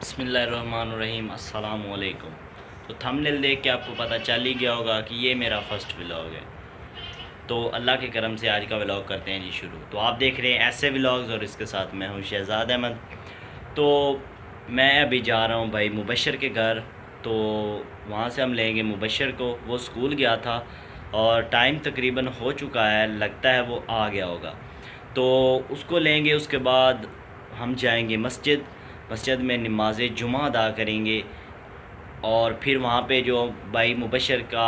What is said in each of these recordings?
बिस्मिल्लाहिर्रहमानिर्रहीम अस्सलाम वालेकुम। तो थंबनेल देख के आपको पता चल ही गया होगा कि ये मेरा फ़र्स्ट व्लॉग है। तो अल्लाह के करम से आज का व्लॉग करते हैं जी शुरू। तो आप देख रहे हैं ऐसे व्लॉग्स और इसके साथ मैं हूँ शहज़ाद अहमद। तो मैं अभी जा रहा हूँ भाई मुबशर के घर। तो वहाँ से हम लेंगे मुबशर को। वो स्कूल गया था और टाइम तकरीबन हो चुका है, लगता है वो आ गया होगा। तो उसको लेंगे, उसके बाद हम जाएंगे मस्जिद। मस्जिद में नमाज जुमा अदा करेंगे और फिर वहाँ पे जो भाई मुबशर का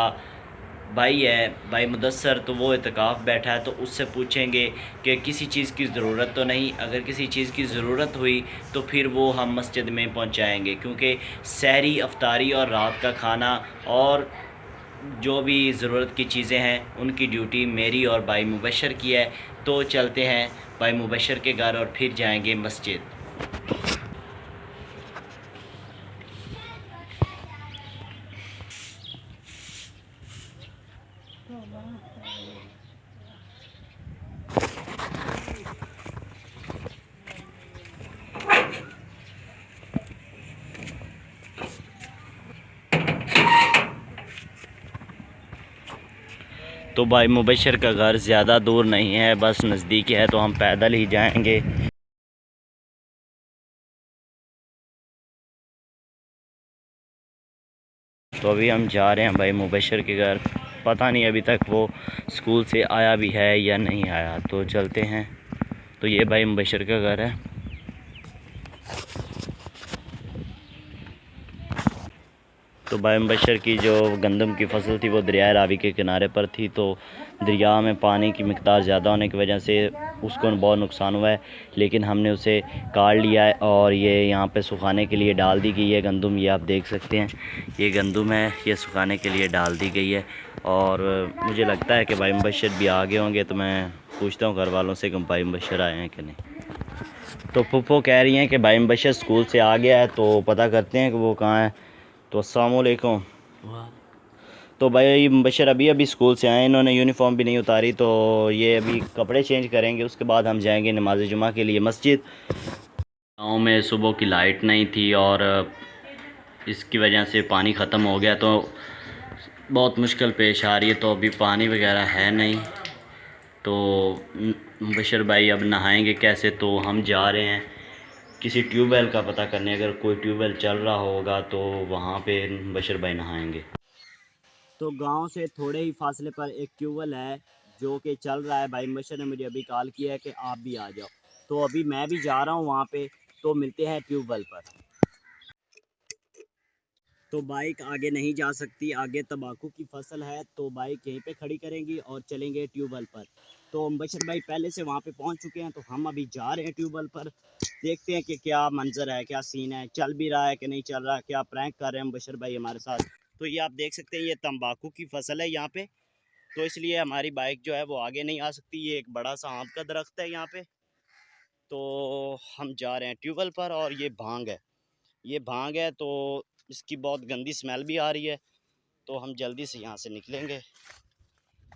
भाई है, भाई मुदस्सर, तो वो इत्काफ़ बैठा है। तो उससे पूछेंगे कि किसी चीज़ की ज़रूरत तो नहीं। अगर किसी चीज़ की ज़रूरत हुई तो फिर वो हम मस्जिद में पहुँचाएँगे, क्योंकि सहरी, अफ्तारी और रात का खाना और जो भी ज़रूरत की चीज़ें हैं उनकी ड्यूटी मेरी और भाई मुबशर की है। तो चलते हैं भाई मुबशर के घर और फिर जाएंगे मस्जिद। तो भाई मुबशर का घर ज़्यादा दूर नहीं है, बस नज़दीक है, तो हम पैदल ही जाएंगे। तो अभी हम जा रहे हैं भाई मुबशर के घर। पता नहीं अभी तक वो स्कूल से आया भी है या नहीं आया, तो चलते हैं। तो ये भाई मुबशर का घर है। तो भाई मुबशर की जो गंदम की फसल थी वो दरिया रावी के किनारे पर थी। तो दरिया में पानी की मिक़दार ज़्यादा होने की वजह से उसको बहुत नुकसान हुआ है, लेकिन हमने उसे काट लिया है और ये यहाँ पे सुखाने के लिए डाल दी गई है गंदम। ये आप देख सकते हैं, ये गंदम है, ये सुखाने के लिए डाल दी गई है। और मुझे लगता है कि भाई मुबशर भी आ गए होंगे, तो मैं पूछता हूँ घर वालों से कि भाई मुबशर आए हैं कि नहीं। तो फूफो कह रही हैं कि भाई मुबशर स्कूल से आ गया है, तो पता करते हैं कि वो कहाँ है। तो अस्सलाम वालेकुम। तो भाई मुबशर अभी अभी स्कूल से आए, इन्होंने यूनिफॉर्म भी नहीं उतारी, तो ये अभी कपड़े चेंज करेंगे, उसके बाद हम जाएंगे नमाज जुमा के लिए मस्जिद। गांव में सुबह की लाइट नहीं थी और इसकी वजह से पानी ख़त्म हो गया, तो बहुत मुश्किल पेश आ रही है। तो अभी पानी वगैरह है नहीं, तो मुबशर भाई अब नहाएंगे कैसे। तो हम जा रहे हैं किसी ट्यूबवेल का पता करने। अगर कोई ट्यूबवेल चल रहा होगा तो वहाँ पे मुबशर भाई नहाएंगे। तो गांव से थोड़े ही फासले पर एक ट्यूबवेल है जो कि चल रहा है। भाई मुबशर ने मुझे अभी कॉल किया है कि आप भी आ जाओ, तो अभी मैं भी जा रहा हूँ वहाँ पे। तो मिलते हैं ट्यूबवेल पर। तो बाइक आगे नहीं जा सकती, आगे तंबाकू की फसल है, तो बाइक यहीं पे खड़ी करेंगी और चलेंगे ट्यूबवेल पर। तो मुबशर भाई पहले से वहाँ पे पहुँच चुके हैं, तो हम अभी जा रहे हैं ट्यूबवेल पर। देखते हैं कि क्या मंजर है, क्या सीन है, चल भी रहा है कि नहीं चल रहा, क्या प्रैंक कर रहे हैं मुबशर भाई हमारे साथ। तो ये आप देख सकते हैं, ये तंबाकू की फसल है यहाँ पे, तो इसलिए हमारी बाइक जो है वो आगे नहीं आ सकती। ये एक बड़ा सा आम का दरख्त है यहाँ पे। तो हम जा रहे हैं ट्यूबवेल पर और ये भांग है, ये भांग है, तो इसकी बहुत गंदी स्मेल भी आ रही है। तो हम जल्दी से यहाँ से निकलेंगे।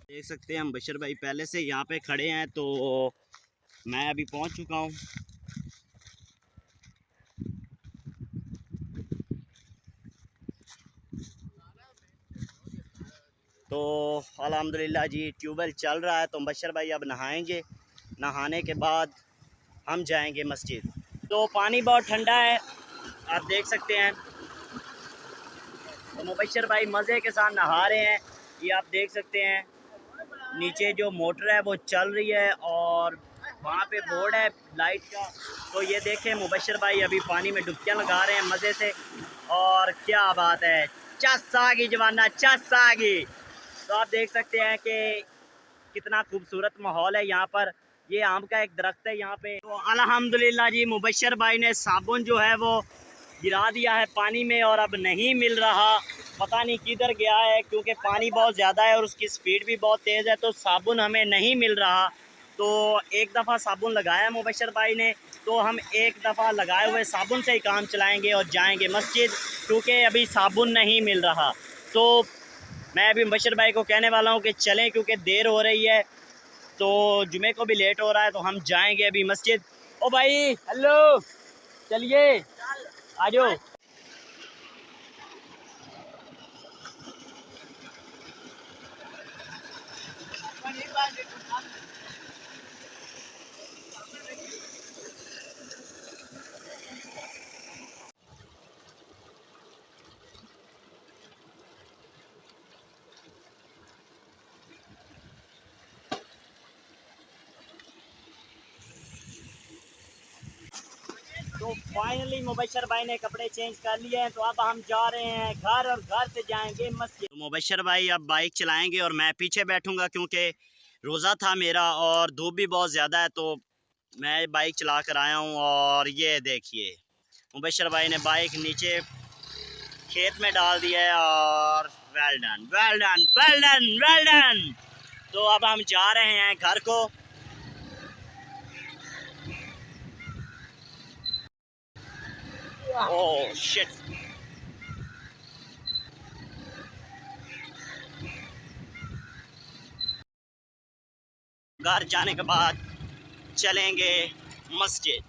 देख सकते हैं हम बशर भाई पहले से यहाँ पे खड़े हैं, तो मैं अभी पहुँच चुका हूँ। तो अल्हम्दुलिल्लाह जी ट्यूबवेल चल रहा है, तो बशर भाई अब नहाएंगे। नहाने के बाद हम जाएंगे मस्जिद। तो पानी बहुत ठंडा है, आप देख सकते हैं। तो मुबशर भाई मज़े के साथ नहा रहे हैं, ये आप देख सकते हैं। नीचे जो मोटर है वो चल रही है और वहाँ पे बोर्ड है लाइट का। तो ये देखें मुबशर भाई अभी पानी में डुबकियाँ लगा रहे हैं मज़े से। और क्या बात है, चस आ गई जवाना, चस आ गई। तो आप देख सकते हैं कि कितना खूबसूरत माहौल है यहाँ पर। ये आम का एक दरख्त है यहाँ पे। तो अल्हम्दुलिल्लाह जी मुबशर भाई ने साबुन जो है वो गिरा दिया है पानी में और अब नहीं मिल रहा, पता नहीं किधर गया है, क्योंकि पानी बहुत ज़्यादा है और उसकी स्पीड भी बहुत तेज़ है, तो साबुन हमें नहीं मिल रहा। तो एक दफ़ा साबुन लगाया मुबशर भाई ने, तो हम एक दफ़ा लगाए हुए साबुन से ही काम चलाएंगे और जाएंगे मस्जिद, क्योंकि अभी साबुन नहीं मिल रहा। तो मैं अभी मुबशर भाई को कहने वाला हूँ कि चलें, क्योंकि देर हो रही है, तो जुमे को भी लेट हो रहा है, तो हम जाएंगे अभी मस्जिद। ओ भाई हेलो, चलिए। आ जाओ। तो फाइनली मुबशर भाई ने कपड़े चेंज कर लिए हैं, तो अब हम जा रहे हैं घर और घर से जाएंगे मस्जिद। तो मुबशर भाई अब बाइक चलाएंगे और मैं पीछे बैठूंगा क्योंकि रोज़ा था मेरा और धूप भी बहुत ज़्यादा है, तो मैं बाइक चला कर आया हूँ। और ये देखिए मुबशर भाई ने बाइक नीचे खेत में डाल दिया है और well done well done well done well done. तो अब हम जा रहे हैं घर को। Oh shit. घर जाने के बाद चलेंगे मस्जिद।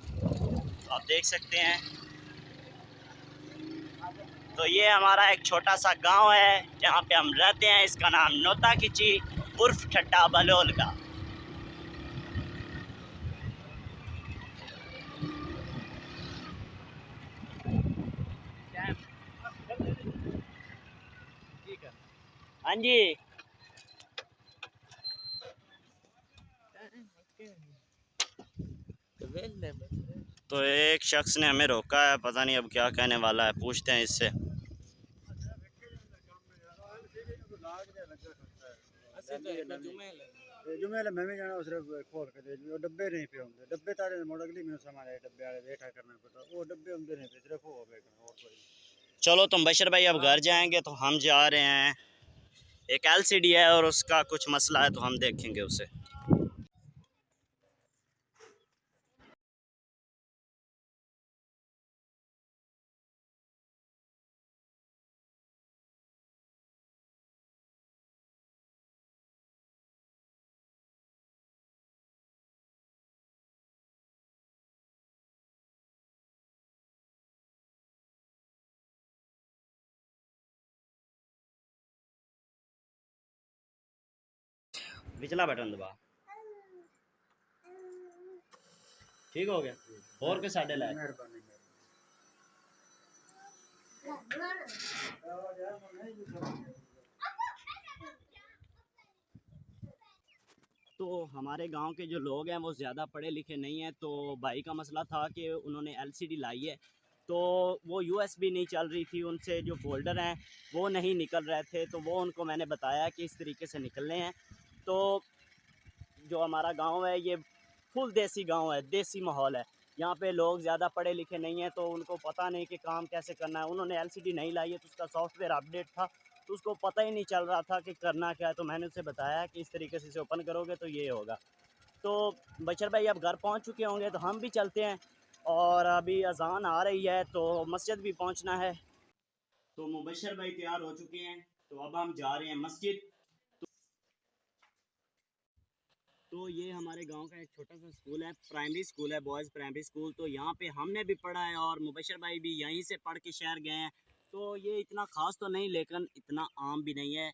आप देख सकते हैं, तो ये हमारा एक छोटा सा गांव है जहाँ पे हम रहते हैं। इसका नाम नोता किची उर्फ ठट्टा बलोल का। हाँ जी। तो एक शख्स ने हमें रोका है, पता नहीं अब क्या कहने वाला है, पूछते हैं इससे। जुमेले मैं भी जाना सिर्फ खोल के दे डब्बे नहीं पे होंगे डब्बे तारे मोड़ अगली में सामान है डब्बे वाले बैठा करना पड़ता वो डब्बे होंगे नहीं पे सिर्फ वो बेचना और कोई। चलो तुम बशर भाई अब घर जाएंगे तो हम जा रहे हैं। एक एलसीडी है और उसका कुछ मसला है, तो हम देखेंगे उसे। पिछला बटन दबा। ठीक हो गया और के साढ़े लाए। मेहरबानी तो हमारे गांव के जो लोग हैं वो ज़्यादा पढ़े लिखे नहीं हैं, तो भाई का मसला था कि उन्होंने एलसीडी लाई है, तो वो यूएसबी नहीं चल रही थी, उनसे जो फोल्डर हैं वो नहीं निकल रहे थे। तो वो उनको मैंने बताया कि इस तरीके से निकलने हैं। तो जो हमारा गांव है ये फुल देसी गांव है, देसी माहौल है। यहाँ पे लोग ज़्यादा पढ़े लिखे नहीं हैं, तो उनको पता नहीं कि काम कैसे करना है। उन्होंने एलसीडी नहीं लाई है, तो उसका सॉफ्टवेयर अपडेट था, तो उसको पता ही नहीं चल रहा था कि करना क्या है। तो मैंने उसे बताया कि इस तरीके से इसे ओपन करोगे तो ये होगा। तो बशर भाई अब घर पहुँच चुके होंगे, तो हम भी चलते हैं। और अभी अजान आ रही है तो मस्जिद भी पहुँचना है। तो मुबशर भाई तैयार हो चुके हैं, तो अब हम जा रहे हैं मस्जिद। तो ये हमारे गांव का एक छोटा सा स्कूल है, प्राइमरी स्कूल है, बॉयज़ प्राइमरी स्कूल। तो यहाँ पे हमने भी पढ़ा है और मुबशर भाई भी यहीं से पढ़ के शहर गए हैं। तो ये इतना ख़ास तो नहीं, लेकिन इतना आम भी नहीं है।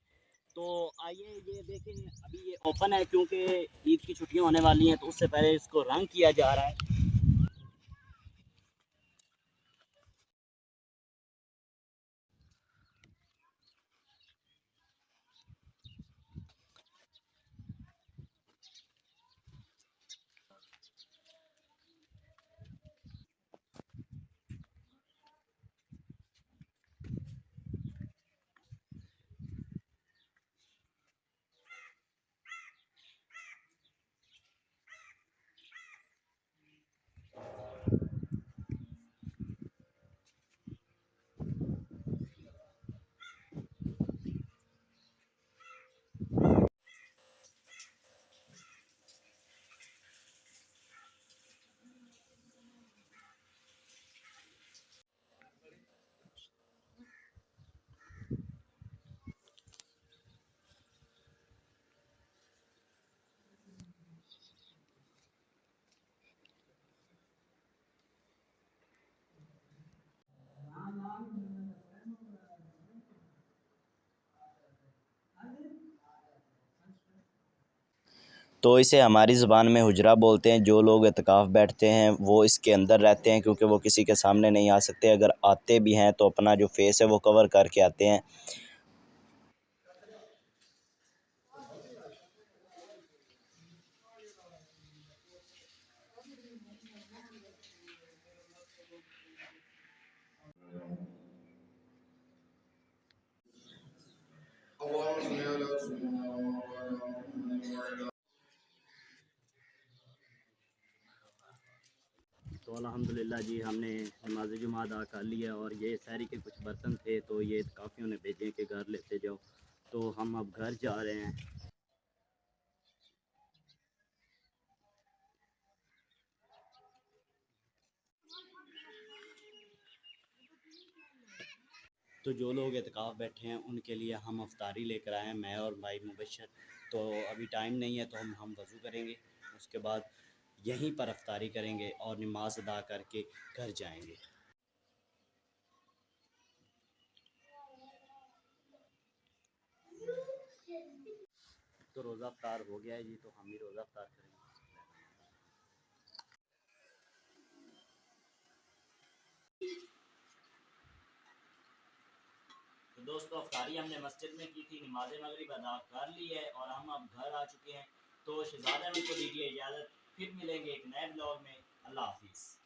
तो आइए ये देखें, अभी ये ओपन है क्योंकि ईद की छुट्टियाँ होने वाली हैं, तो उससे पहले इसको रंग किया जा रहा है। तो इसे हमारी ज़ुबान में हुजरा बोलते हैं। जो लोग एतकाफ़ बैठते हैं वो इसके अंदर रहते हैं, क्योंकि वो किसी के सामने नहीं आ सकते। अगर आते भी हैं तो अपना जो फेस है वो कवर करके आते हैं। तो अल्हम्दुलिल्लाह जी, हमने नमाज़ जुमा अदा कर लिया और ये सहरी के कुछ बर्तन थे तो ये काफ़ियों ने भेजे कि घर लेते जाओ, तो हम अब घर जा रहे हैं। तो जो लोग एतकाफ़ बैठे हैं उनके लिए हम अफ्तारी लेकर आए हैं, मैं और भाई मुबशर। तो अभी टाइम नहीं है तो हम वज़ू करेंगे, उसके बाद यहीं पर अफ्तारी करेंगे और नमाज अदा करके घर जाएंगे। तो रोज़ा अफ्तार हो गया है जी, तो हम भी रोज़ा अफ्तार करेंगे। तो दोस्तों, अफ्तारी हमने मस्जिद में की थी, नमाज मगरिब अदा कर ली है और हम अब घर आ चुके हैं। तो शहजाद अहमद को दीजिए इजाज़त, फिर मिलेंगे एक नए ब्लॉग में। अल्लाह हाफिज़।